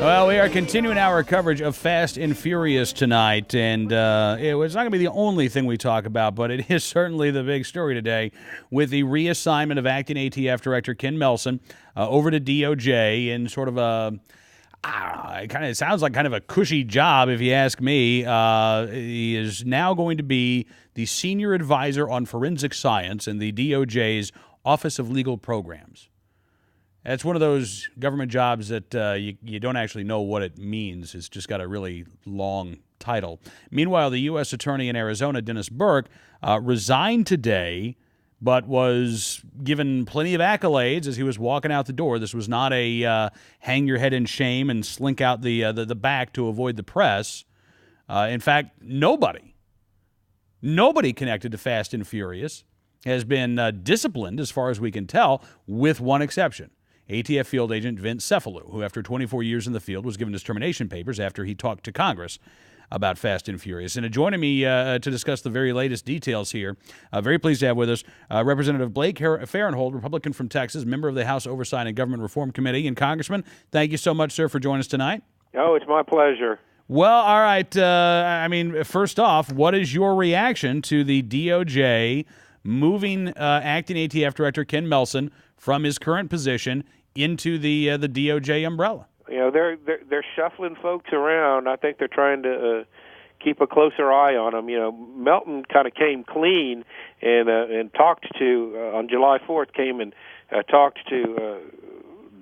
Well, we are continuing our coverage of Fast and Furious tonight, and it's not going to be the only thing we talk about, but it is certainly the big story today with the reassignment of acting ATF Director Ken Melson over to DOJ in sort of a it sounds like kind of a cushy job, if you ask me. He is now going to be the senior advisor on forensic science in the DOJ's Office of Legal Programs. It's one of those government jobs that you don't actually know what it means. It's just got a really long title. Meanwhile, the U.S. Attorney in Arizona, Dennis Burke, resigned today, but was given plenty of accolades as he was walking out the door. This was not a hang your head in shame and slink out the back to avoid the press. In fact, nobody connected to Fast and Furious has been disciplined, as far as we can tell, with one exception. ATF field agent Vince Cefalu, who after 24 years in the field was given his termination papers after he talked to Congress about Fast and Furious. And joining me to discuss the very latest details here, very pleased to have with us Representative Blake Farenthold, Republican from Texas, member of the House Oversight and Government Reform Committee. And Congressman, thank you so much, sir, for joining us tonight. Oh, it's my pleasure. Well, all right. First off, what is your reaction to the DOJ moving acting ATF Director Ken Melson from his current position into the DOJ umbrella? You know, they're shuffling folks around. I think they're trying to keep a closer eye on them. You know, Melton kind of came clean and talked to on July 4th. Came and talked to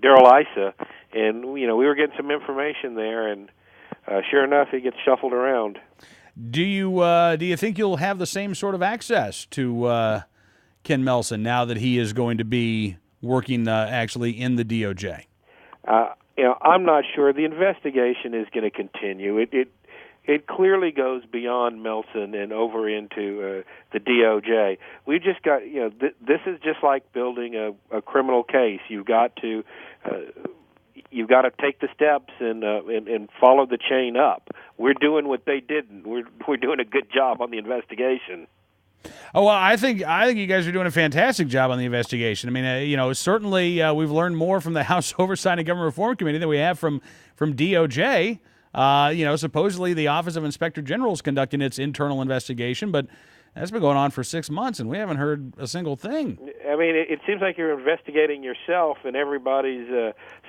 Darrell Issa, and you know we were getting some information there, and sure enough, he gets shuffled around. Do you think you'll have the same sort of access to Ken Melson now that he is going to be working actually in the DOJ? You know, I'm not sure. The investigation is going to continue. It clearly goes beyond Melson and over into the DOJ. We just got, you know, this is just like building a criminal case. You've got to take the steps and follow the chain up. We're doing what they didn't. We're doing a good job on the investigation. Oh, well, I think you guys are doing a fantastic job on the investigation. I mean, certainly we've learned more from the House Oversight and Government Reform Committee than we have from DOJ. Supposedly the Office of Inspector General is conducting its internal investigation, but that's been going on for 6 months, and we haven't heard a single thing. I mean, it seems like you're investigating yourself, and everybody's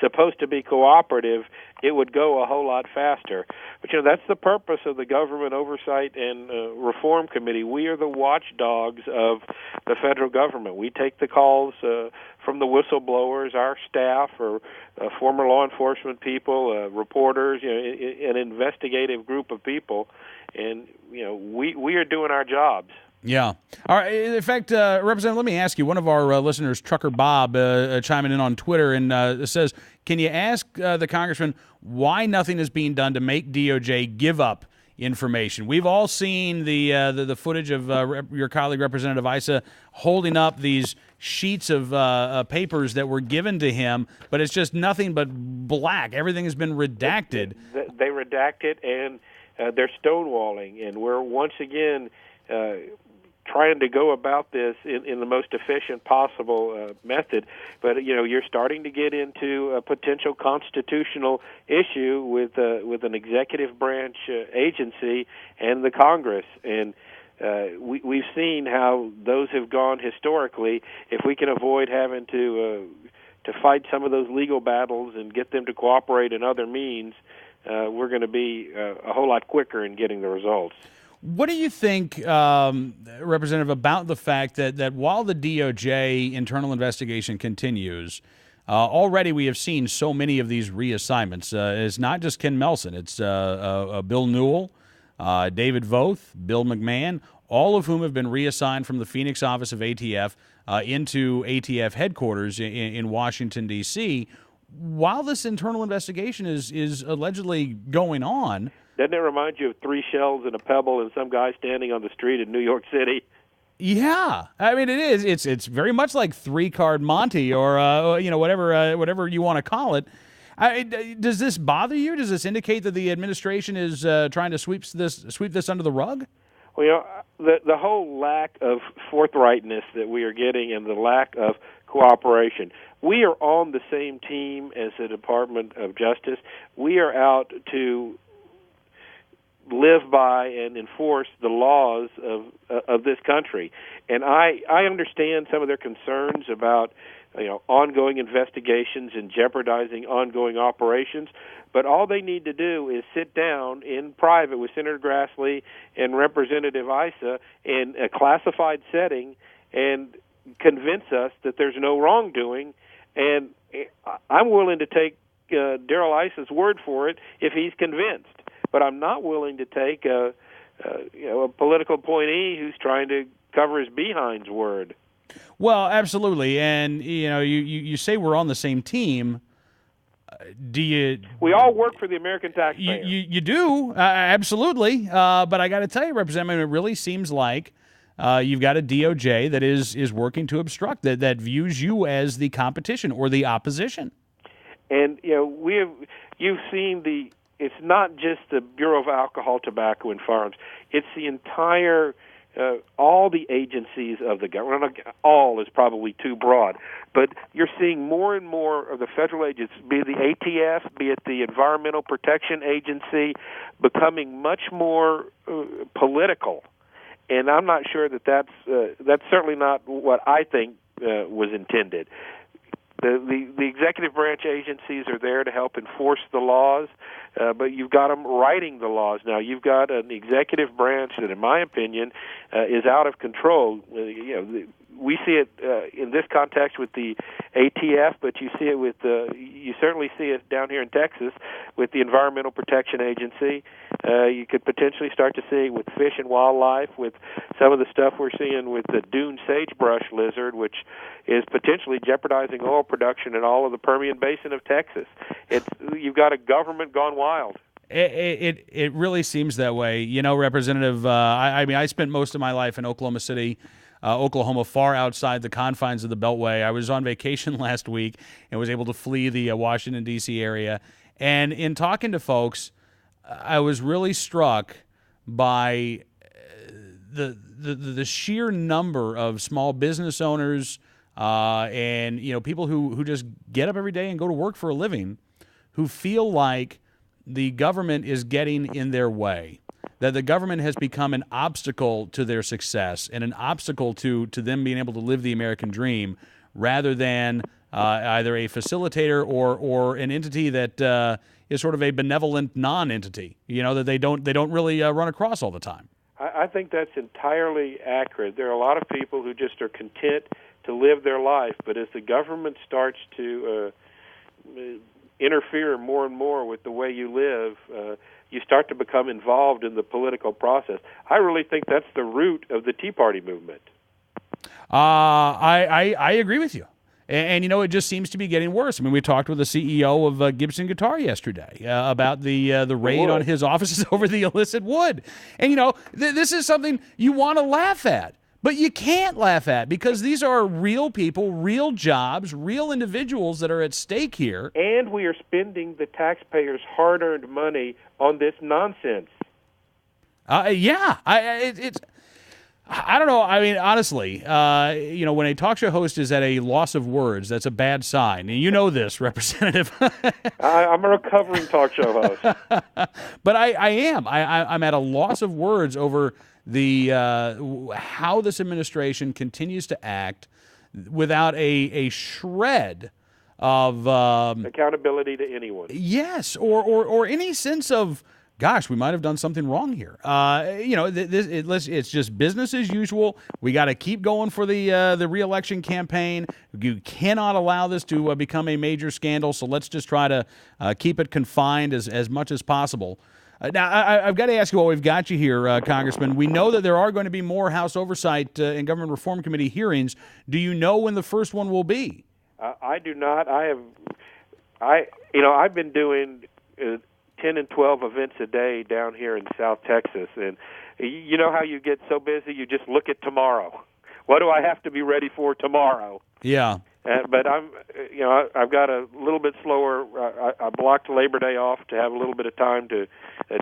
supposed to be cooperative. It would go a whole lot faster. But, you know, that's the purpose of the Government Oversight and Reform Committee. We are the watchdogs of the federal government. We take the calls from the whistleblowers, our staff, or former law enforcement people, reporters, you know, an investigative group of people. And, you know, we are doing our jobs. Yeah. All right. In fact, Representative, let me ask you, one of our listeners, Trucker Bob, chiming in on Twitter and says, can you ask the congressman why nothing is being done to make DOJ give up information? We've all seen the footage of your colleague, Representative Issa, holding up these sheets of papers that were given to him, but it's just nothing but black. Everything has been redacted. They redact it, and they're stonewalling, and we're once again trying to go about this in the most efficient possible method. But, you know, you're starting to get into a potential constitutional issue with an executive branch agency and the Congress. And we've seen how those have gone historically. If we can avoid having to fight some of those legal battles and get them to cooperate in other means, we're going to be a whole lot quicker in getting the results. What do you think, Representative, about the fact that while the DOJ internal investigation continues, already we have seen so many of these reassignments? It's not just Ken Melson. It's Bill Newell, David Voth, Bill McMahon, all of whom have been reassigned from the Phoenix office of ATF into ATF headquarters in Washington, D.C. While this internal investigation is allegedly going on, doesn't it remind you of 3 shells and a pebble and some guy standing on the street in New York City? Yeah, I mean it is. It's very much like 3-card Monte or whatever you want to call it. Does this bother you? Does this indicate that the administration is trying to sweep this under the rug? Well, you know, the whole lack of forthrightness that we are getting and the lack of cooperation. we are on the same team as the Department of Justice. We are out to live by and enforce the laws of this country. And I understand some of their concerns about ongoing investigations and jeopardizing ongoing operations, but all they need to do is sit down in private with Senator Grassley and Representative Issa in a classified setting and convince us that there's no wrongdoing. And I'm willing to take Darrell Issa's word for it if he's convinced. But I'm not willing to take a political appointee who's trying to cover his behind's word. Well, absolutely, and you say we're on the same team. Do you? We all work for the American taxpayer. You do, absolutely. But I got to tell you, Representative, it really seems like you've got a DOJ that is working to obstruct, that views you as the competition or the opposition. And you've seen it's not just the Bureau of Alcohol, Tobacco, and Firearms. It's the entire, all the agencies of the government. All is probably too broad, but you're seeing more and more of the federal agencies, be it the ATF, be it the Environmental Protection Agency, becoming much more political. And I'm not sure that's certainly not what I think was intended. The executive branch agencies are there to help enforce the laws, but you've got them writing the laws. Now, you've got an executive branch that, in my opinion, is out of control. We see it in this context with the ATF, but you see it you certainly see it down here in Texas with the Environmental Protection Agency. You could potentially start to see it with Fish and Wildlife, with some of the stuff we're seeing with the dune sagebrush lizard, which is potentially jeopardizing oil production in all of the Permian Basin of Texas. You've got a government gone wild. It really seems that way. Representative, I spent most of my life in Oklahoma City, Oklahoma, far outside the confines of the Beltway. I was on vacation last week and was able to flee the Washington, D.C. area. And in talking to folks, I was really struck by the sheer number of small business owners and people who just get up every day and go to work for a living, who feel like the government is getting in their way, that the government has become an obstacle to their success and an obstacle to them being able to live the American dream, rather than either a facilitator or an entity that is sort of a benevolent non-entity, that they don't really run across all the time. I think that's entirely accurate. There are a lot of people who just are content to live their life, but as the government starts to interfere more and more with the way you live, you start to become involved in the political process. I really think that's the root of the Tea Party movement. I agree with you. And it just seems to be getting worse. I mean, we talked with the CEO of Gibson Guitar yesterday about the raid on his offices over the illicit wood. And, this is something you want to laugh at, but you can't laugh at, because these are real people, real jobs, real individuals that are at stake here. And we are spending the taxpayers' hard-earned money on this nonsense. I don't know. I mean, honestly, when a talk show host is at a loss of words, that's a bad sign. And you know this, Representative. I'm a recovering talk show host. But I am. I'm at a loss of words over the how this administration continues to act without a shred of accountability to anyone. Yes, or any sense of, gosh, we might have done something wrong here. It's just business as usual. We got to keep going for the re-election campaign. You cannot allow this to become a major scandal, so let's just try to keep it confined as much as possible. Now, I've got to ask you while we've got you here, Congressman. We know that there are going to be more House Oversight and Government Reform Committee hearings. Do you know when the first one will be? I do not. I've been doing 10 and 12 events a day down here in South Texas, and you know how you get so busy, you just look at tomorrow. What do I have to be ready for tomorrow? Yeah. But I've got a little bit slower. I blocked Labor Day off to have a little bit of time to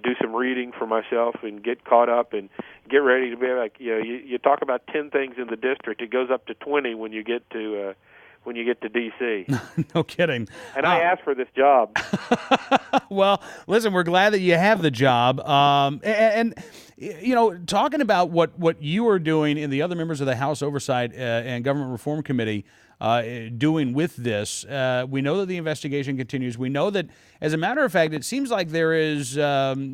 do some reading for myself and get caught up and get ready to be like, you talk about 10 things in the district. It goes up to 20 when you get to when you get to D.C. No kidding. And I asked for this job. Well, listen, we're glad that you have the job. And you know, talking about what you are doing and the other members of the House Oversight and Government Reform Committee doing with this, we know that the investigation continues. We know that, as a matter of fact, it seems like there is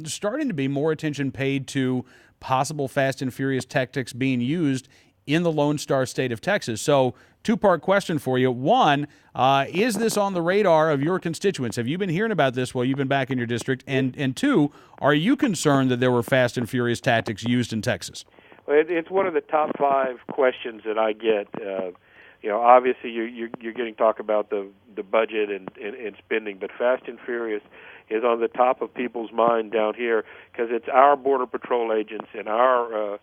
starting to be more attention paid to possible fast and furious tactics being used in the Lone Star State of Texas. So, two-part question for you. One, is this on the radar of your constituents? Have you been hearing about this while you've been back in your district? And two, are you concerned that there were fast and furious tactics used in Texas? Well, it's one of the top 5 questions that I get. You know, obviously you're getting talk about the budget and spending, but fast and furious is on the top of people's mind down here because it's our Border Patrol agents and our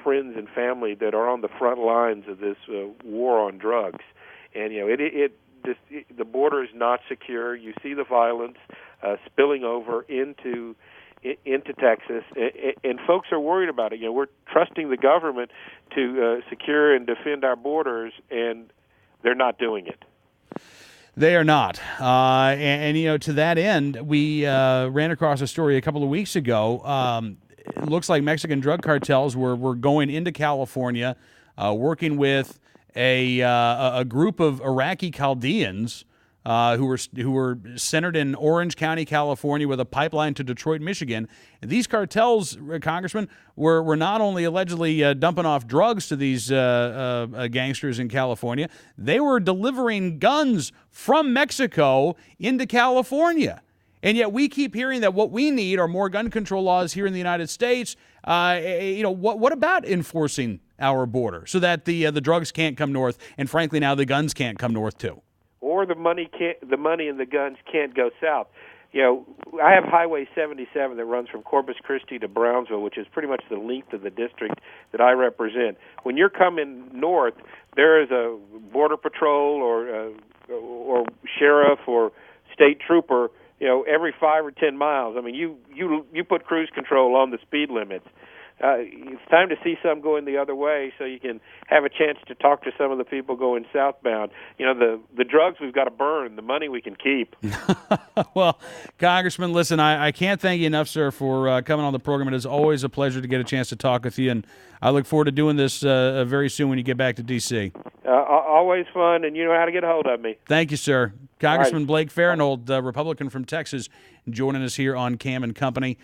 friends and family that are on the front lines of this war on drugs. And, you know, the border is not secure. You see the violence spilling over into Texas, and folks are worried about it. You know, we're trusting the government to secure and defend our borders, and they're not doing it. They are not. And, you know, to that end, we ran across a story a couple of weeks ago. It looks like Mexican drug cartels were going into California, working with a group of Iraqi Chaldeans who were centered in Orange County, California, with a pipeline to Detroit, Michigan. And these cartels, Congressman, were not only allegedly dumping off drugs to these gangsters in California, they were delivering guns from Mexico into California. And yet we keep hearing that what we need are more gun control laws here in the United States. You know, what about enforcing our border so that the drugs can't come north, and frankly now the guns can't come north too? Or the money and the guns can't go south. You know, I have Highway 77 that runs from Corpus Christi to Brownsville, which is pretty much the length of the district that I represent. When you're coming north, there is a Border Patrol or sheriff or state trooper, you know, every 5 or 10 miles. I mean, you put cruise control on the speed limits. It's time to see some going the other way so you can have a chance to talk to some of the people going southbound. You know, the drugs we've got to burn, the money we can keep. Well, Congressman, listen, I can't thank you enough, sir, for coming on the program. It is always a pleasure to get a chance to talk with you, and I look forward to doing this very soon when you get back to D.C. Always fun, and you know how to get a hold of me. Thank you, sir. Congressman Blake Farenthold, Republican from Texas, joining us here on Cam and Company.